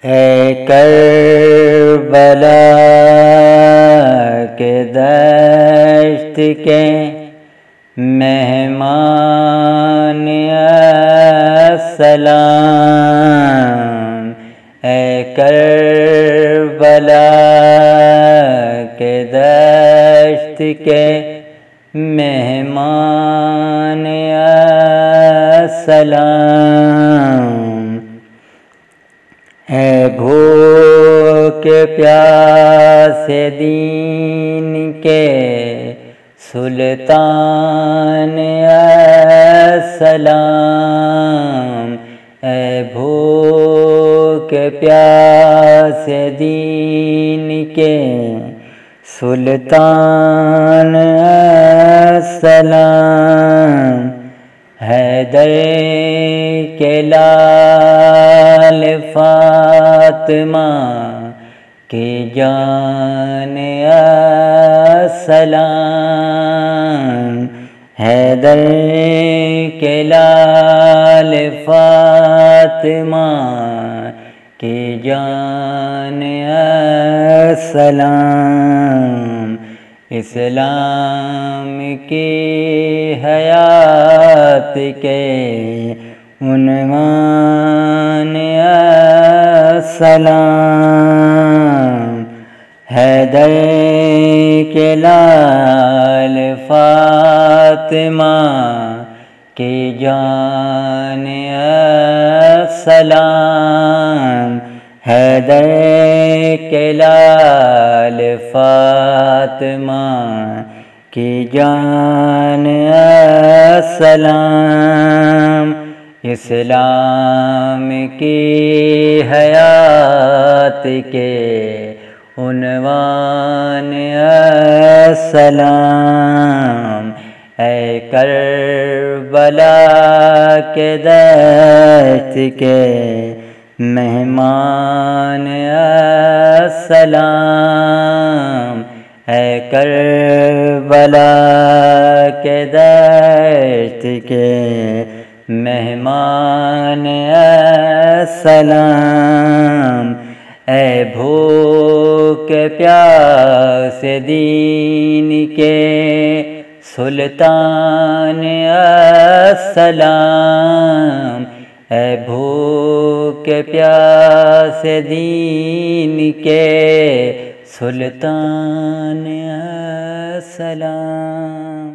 اے کربلا کے دشت کے مہمان السلام، اے کربلا کے دشت کے مہمان السلام، اے بھوک پیاسے دین کے سلطان السلام، اے بھوک پیاسے دین کے سلطان السلام، حیدر کے لال فاطمہ کی جان السلام، حیدر کے لال فاطمہ کی جان السلام، اسلام کی حیات کے عنوان السلام، حیدر کے لال فاطمہ کی جان السلام، حیدر کے لال فاطمہ کی جان السلام، اسلام کی حیات کے عنوان السلام، اے کربلا کے دشت کے مہمان السلام، اے کربلا کے دشت کے مہمان السلام، اے بھوک پیاسے دین کے سلطان السلام، اے بھوک پیاسے دین کے سلطان السلام۔